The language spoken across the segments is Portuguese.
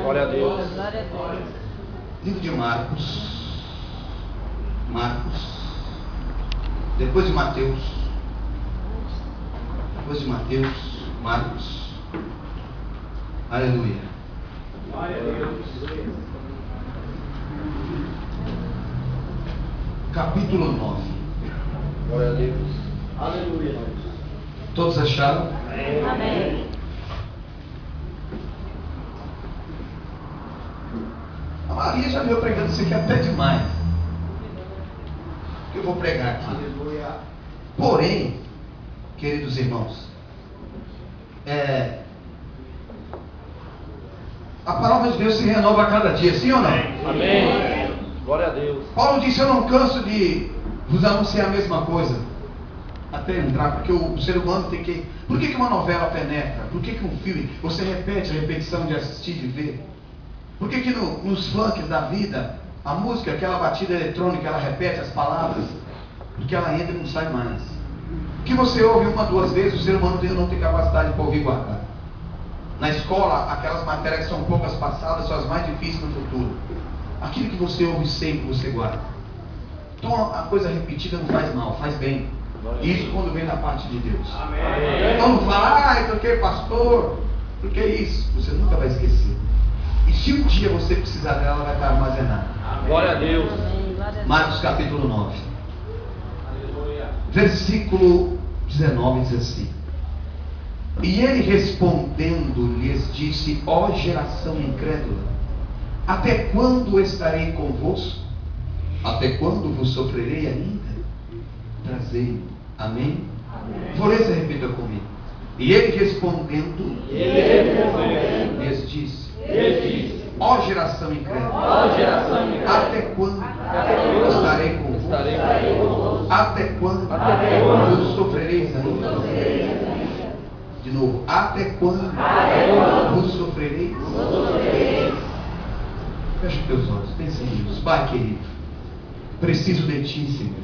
Glória a Deus. Livro de Marcos. Depois de Mateus. Marcos. Aleluia. Glória a Deus. Capítulo 9. Glória a Deus. Aleluia. Todos acharam? Amém. A Maria já veio pregando isso aqui até demais. Eu vou pregar aqui. Aleluia. Porém, queridos irmãos, a palavra de Deus se renova a cada dia, sim ou não? Amém. Glória a Deus. Paulo disse: eu não canso de vos anunciar a mesma coisa até entrar, porque o ser humano tem que... Por que uma novela penetra? Por que um filme você repete a repetição de assistir, de ver? Por que nos funks da vida, a música, aquela batida eletrônica, ela repete as palavras? Porque ela entra e não sai mais. O que você ouve uma, duas vezes, o ser humano não tem capacidade para ouvir e guardar. Na escola, aquelas matérias que são poucas passadas são as mais difíceis no futuro. Aquilo que você ouve sempre, você guarda. Então a coisa repetida não faz mal, faz bem. Isso quando vem da parte de Deus. Amém. Então não fala, porque pastor, porque isso, você nunca vai esquecer. E se um dia você precisar dela, ela vai estar armazenada. Glória a Deus. Marcos capítulo 9. Aleluia. Versículo 19 diz assim: e ele respondendo lhes disse: ó geração incrédula, até quando estarei convosco? Até quando vos sofrerei ainda? Trazei-me. Amém? Vou ler, se repita comigo. E ele respondendo lhes disse: ó geração incrédula, até quando estarei convosco? Até quando vos sofrereis ainda? De novo, até quando vos sofrereis? Feche os teus olhos, pense nisso. Pai querido, preciso de Ti, Senhor,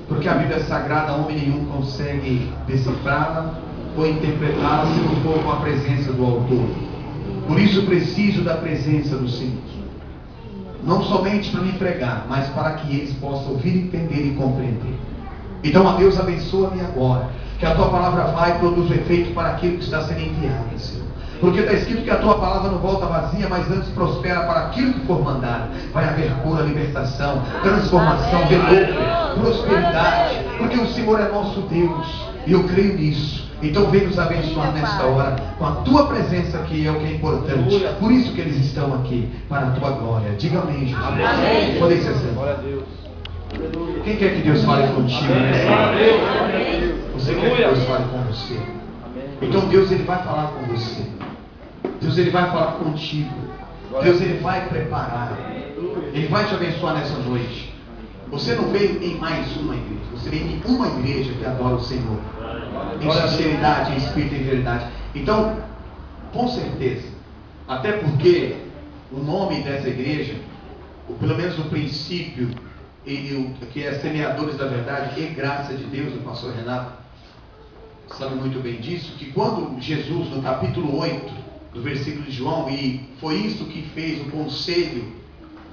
porque a Bíblia Sagrada homem nenhum consegue decifrá-la ou interpretá-la se não for com a presença do autor. Por isso preciso da presença do Senhor, não somente para me pregar, mas para que eles possam ouvir, entender e compreender. Então, a Deus, abençoa-me agora, que a Tua palavra vai e produz o efeito para aquilo que está sendo enviado, Senhor. Porque está escrito que a Tua palavra não volta vazia, mas antes prospera para aquilo que for mandado. Vai haver cura, libertação, transformação, renovo, prosperidade, porque o Senhor é nosso Deus, e eu creio nisso. Então vem nos abençoar nesta hora, com a Tua presença aqui, é o que é importante. Por isso que eles estão aqui, para a Tua glória. Diga amém, Jesus. Amém. Podem ser assim. Glória a Deus. Quem quer que Deus fale contigo? Amém. Você quer que Deus fale com você? Então Deus, Ele vai falar com você. Deus, Ele vai falar contigo. Deus, Ele vai preparar. Ele vai te abençoar nessa noite. Você não veio em mais uma igreja. Você veio em uma igreja que adora o Senhor, em sinceridade, em espírito e em verdade. Então, com certeza, até porque o nome dessa igreja, ou pelo menos o princípio, que é Semeadores da Verdade e Graça de Deus, o pastor Renato sabe muito bem disso, que quando Jesus, no capítulo 8 do versículo de João, e foi isso que fez o conselho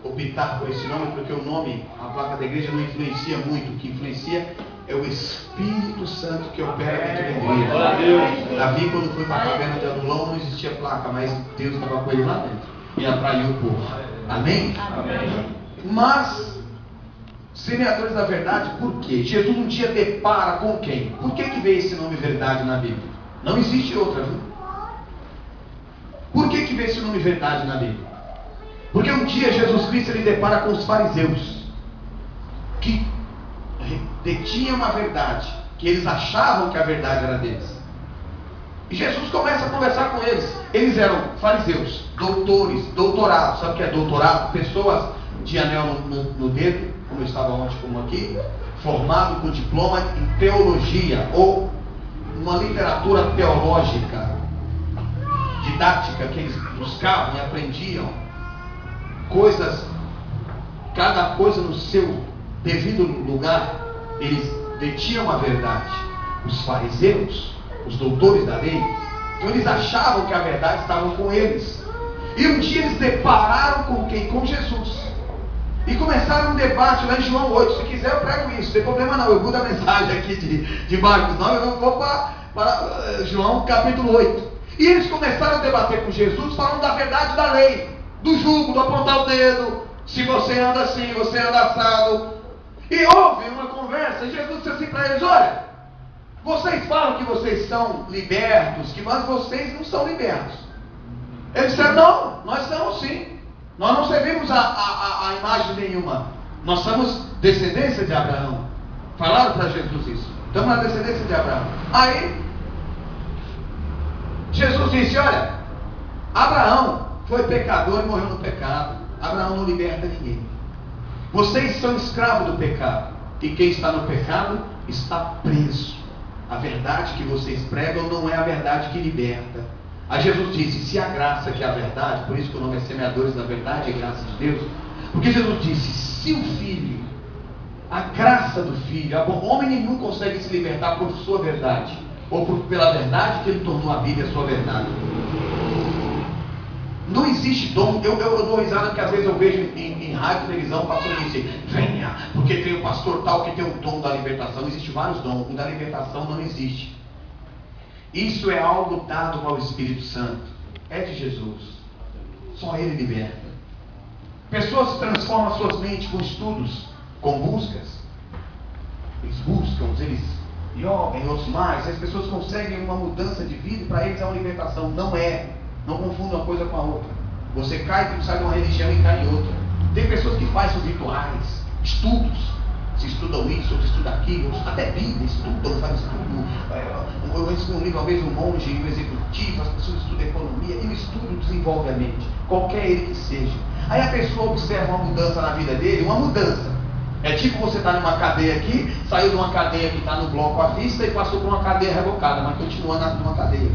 optar por esse nome, porque o nome, a placa da igreja não influencia muito, o que influencia é o Espírito Santo que opera dentro da igreja. Davi, quando foi para a caverna de Adulão, não existia placa, mas Deus estava com ele lá dentro e atraiu o povo. Amém? Amém. Mas Semeadores da Verdade, por quê? Jesus um dia depara com quem? Por que veio esse nome Verdade na Bíblia? Não existe outra, viu? Por que veio esse nome Verdade na Bíblia? Porque um dia Jesus Cristo ele depara com os fariseus, que detinham a verdade, que eles achavam que a verdade era deles. E Jesus começa a conversar com eles. Eles eram fariseus, doutores, doutorados. Sabe o que é doutorado? Pessoas de anel no dedo, como eu estava ontem, como aqui, formado com diploma em teologia, ou uma literatura teológica, didática, que eles buscavam e aprendiam coisas, cada coisa no seu devido lugar. Eles detinham a verdade. Os fariseus, os doutores da lei, então eles achavam que a verdade estava com eles. E um dia eles depararam com quem? Com Jesus. E começaram um debate lá em João 8. Se quiser eu prego isso, não tem problema não. Eu mudo a mensagem aqui de Marcos 9, eu vou para João capítulo 8. E eles começaram a debater com Jesus, falando da verdade da lei, do jugo, do apontar o dedo, se você anda assim, você anda assado. E houve uma conversa, e Jesus disse assim para eles: olha, vocês falam que vocês são libertos, mas vocês não são libertos. Eles disseram: não, nós somos sim. Nós não servimos a imagem nenhuma. Nós somos descendência de Abraão. Falaram para Jesus isso. Estamos na descendência de Abraão. Aí, Jesus disse: olha, Abraão foi pecador e morreu no pecado. Abraão não liberta ninguém. Vocês são escravos do pecado. E quem está no pecado está preso. A verdade que vocês pregam não é a verdade que liberta. Aí Jesus disse: se a graça que é a verdade, por isso que o nome é Semeadores da Verdade, é graça de Deus. Porque Jesus disse: se o Filho, a graça do Filho, homem nenhum consegue se libertar por sua verdade, ou pela verdade que ele tornou a Bíblia a sua verdade. Não existe dom. Eu dou risada porque às vezes eu vejo em rádio e televisão pastor dizer: venha, porque tem um pastor tal que tem o dom da libertação. Existem vários dons, o da libertação não existe. Isso é algo dado ao Espírito Santo. É de Jesus. Só Ele liberta. Pessoas transformam suas mentes com estudos, com buscas. Eles buscam, eles yoga e outros mais. As pessoas conseguem uma mudança de vida, para eles é uma libertação. Não é. Não confunda uma coisa com a outra. Você cai, sai de uma religião e cai em outra. Tem pessoas que fazem rituais, estudos. Se estudam isso, outros estudam aquilo, até Bíblia, estudam, fazem estudo. Eu recebi um livro, uma vez, um monge e um executivo, as pessoas estudam economia, e o estudo desenvolve a mente, qualquer ele que seja. Aí a pessoa observa uma mudança na vida dele, uma mudança. É tipo você estar numa cadeia aqui, saiu de uma cadeia que está no bloco à vista e passou por uma cadeia revocada, mas continua numa cadeia.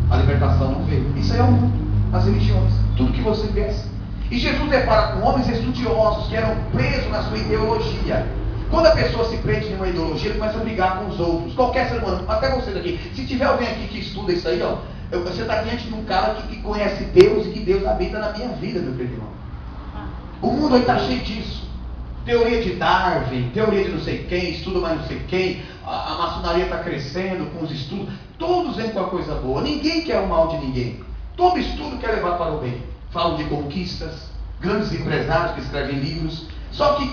A libertação não veio. Isso aí é o mundo, as religiões, tudo que você pensa. E Jesus depara com homens estudiosos que eram presos na sua ideologia. Quando a pessoa se prende em uma ideologia, ele começa a brigar com os outros. Qualquer ser humano, até você daqui. Se tiver alguém aqui que estuda isso aí, ó, você está diante de um cara que conhece Deus e que Deus habita na minha vida, meu querido irmão. O mundo aí está cheio disso. Teoria de Darwin, teoria de não sei quem, estudo mais não sei quem. A maçonaria está crescendo com os estudos. Todos vêm com a coisa boa. Ninguém quer o mal de ninguém. Todo estudo quer levar para o bem. Falam de conquistas, grandes empresários que escrevem livros. Só que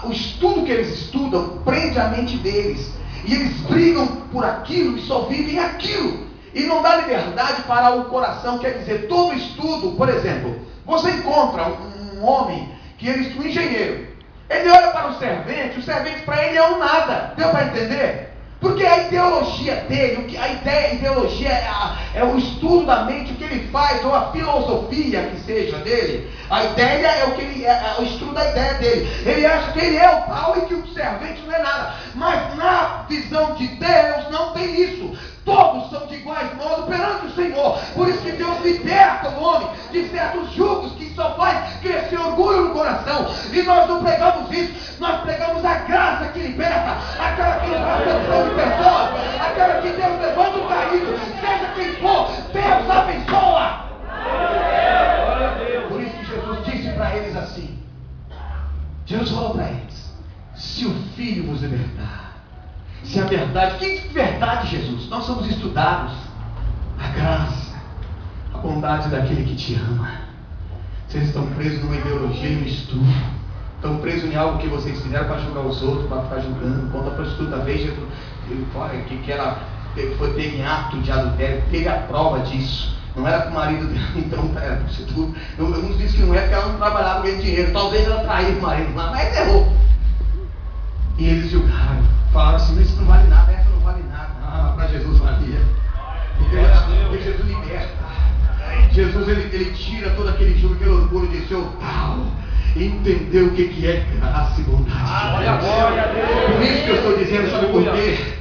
o estudo que eles estudam prende a mente deles. E eles brigam por aquilo e só vivem aquilo. E não dá liberdade para o coração. Quer dizer, todo estudo, por exemplo, você encontra um homem que ele estuda engenheiro. Ele olha para o servente para ele é um nada. Deu para entender? Porque a ideologia dele, a ideologia é o estudo da mente, o que ele faz, ou a filosofia que seja dele. A ideia é o que ele é o estudo da ideia dele. Ele acha que ele é o tal e que o servente não é nada. Mas na visão de Deus não tem isso. Todos são de iguais modo perante o Senhor. Por isso que Deus liberta o homem de certos jugos que só faz crescer orgulho no coração. E nós não pregamos isso. Nós pregamos a graça que liberta, aquela que nos dá proteção de pessoas, aquela que Deus levanta o caído, seja quem for, Deus abençoa. Por isso que Jesus disse para eles assim. Jesus falou para eles: se o Filho vos libertar, se a verdade, que verdade, Jesus? Nós somos estudados. A graça, a bondade daquele que te ama. Vocês estão presos numa ideologia e no estudo. Estão presos em algo que vocês fizeram para julgar os outros, para ficar julgando. Quando a prostituta veio, Jesus, que ela foi pega em ato de adultério, teve a prova disso. Não era com o marido dela, então era prostituta. Uns dizem que não é porque ela não trabalhava ganhando dinheiro. Talvez ela traiu o marido lá, mas errou. E eles julgaram. Falaram assim: isso não vale nada, essa não vale nada. Ah, para Jesus valia. E Jesus liberta. Jesus ele tira todo aquele julgo, aquele orgulho de ser o tal. E entendeu o que é graça e bondade. Por isso que eu estou dizendo, sabe por quê?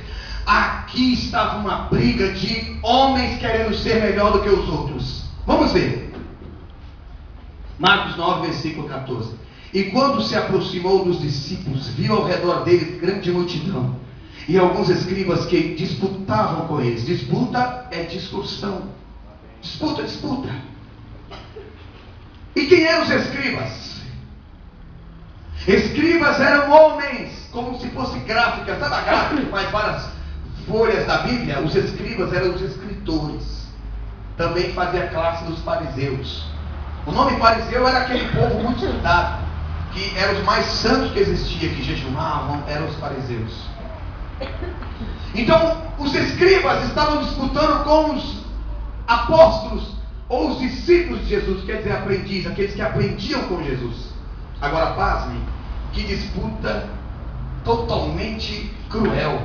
Aqui estava uma briga de homens querendo ser melhor do que os outros. Vamos ver. Marcos 9, versículo 14. E quando se aproximou dos discípulos, viu ao redor dele grande multidão e alguns escribas que disputavam com eles. Disputa é discussão. Disputa. E E quem eram os escribas? Escribas eram homens, como se fosse gráfica, sabe a gráfica que faz várias folhas da Bíblia? Os escribas eram os escritores. Também fazia classe dos fariseus. O nome fariseu era aquele povo muito estudado, que eram os mais santos que existia, que jejuavam, eram os fariseus. Então, os escribas estavam disputando com os apóstolos, ou os discípulos de Jesus, quer dizer, aprendizes, aqueles que aprendiam com Jesus. Agora, pasmem, que disputa totalmente cruel.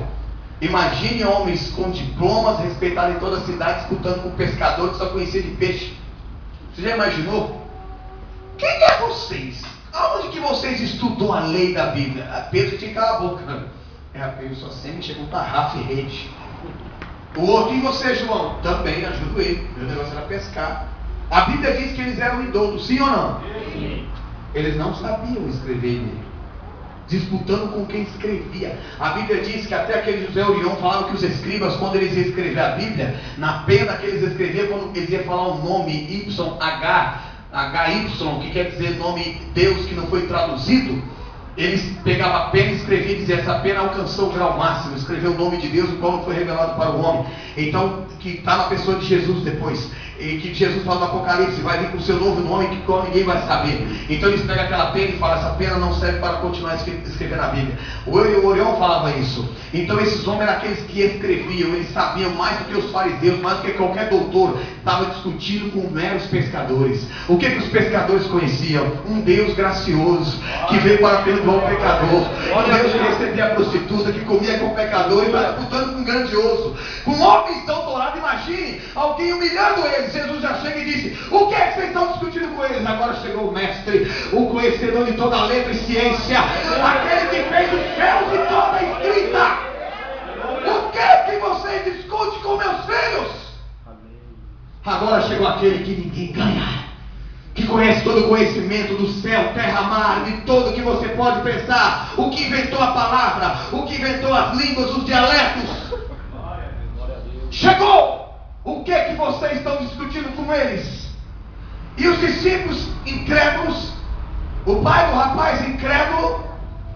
Imagine homens com diplomas, respeitados em toda a cidade, disputando com um pescador que só conhecia de peixe. Você já imaginou? Quem é vocês? Aonde que vocês estudou a lei da Bíblia? A Pedro tinha que calar a boca. Eu só sempre chego com tarrafa e rede. O outro, e você, João? Também ajudo ele. Meu negócio era pescar. A Bíblia diz que eles eram idôlatros, sim ou não? Sim. Eles não sabiam escrever, disputando com quem escrevia. A Bíblia diz que até aquele José Orion falava que os escribas, quando eles iam escrever a Bíblia, na pena que eles escreviam, quando eles iam falar o nome HY, que quer dizer nome Deus que não foi traduzido, eles pegavam a pena e escreviam e diziam: essa pena alcançou o grau máximo, escreveu o nome de Deus, o qual não foi revelado para o homem. Então, que está na pessoa de Jesus depois, e que Jesus fala no Apocalipse, vai vir com o seu novo nome, que qual ninguém vai saber. Então eles pegam aquela pena e falam: essa pena não serve para continuar escrevendo a Bíblia. O Orion falava isso. Então esses homens eram aqueles que escreviam, eles sabiam mais do que os fariseus, mais do que qualquer doutor, estava discutindo com meros pescadores. O que os pescadores conheciam? Um Deus gracioso, que veio para perdoar o pecador, um Deus que recebia a prostituta, que comia com o pecador, e está disputando com um grandioso, com homens doutorados. Imagine alguém humilhando eles. Jesus já chega e disse: o que é que vocês estão discutindo com eles? Agora chegou o mestre, o conhecedor de toda a letra e ciência, aquele que fez os céus e toda a escrita. O que é que vocês discutem com meus filhos? Agora chegou aquele que ninguém ganha, que conhece todo o conhecimento do céu, terra, mar, de tudo que você pode pensar, o que inventou a palavra, o que inventou as línguas, os dialetos. Chegou! O que é que vocês estão discutindo com eles? E os discípulos incrédulos, o pai do rapaz incrédulo: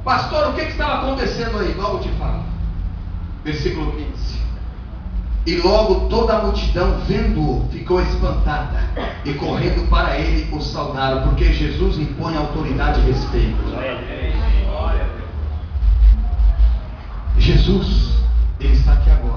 pastor, o que estava acontecendo aí? Logo te falo. Versículo 15. E logo toda a multidão, vendo-o, ficou espantada, e correndo para ele o saudaram, porque Jesus impõe autoridade e respeito. Jesus, ele está aqui agora.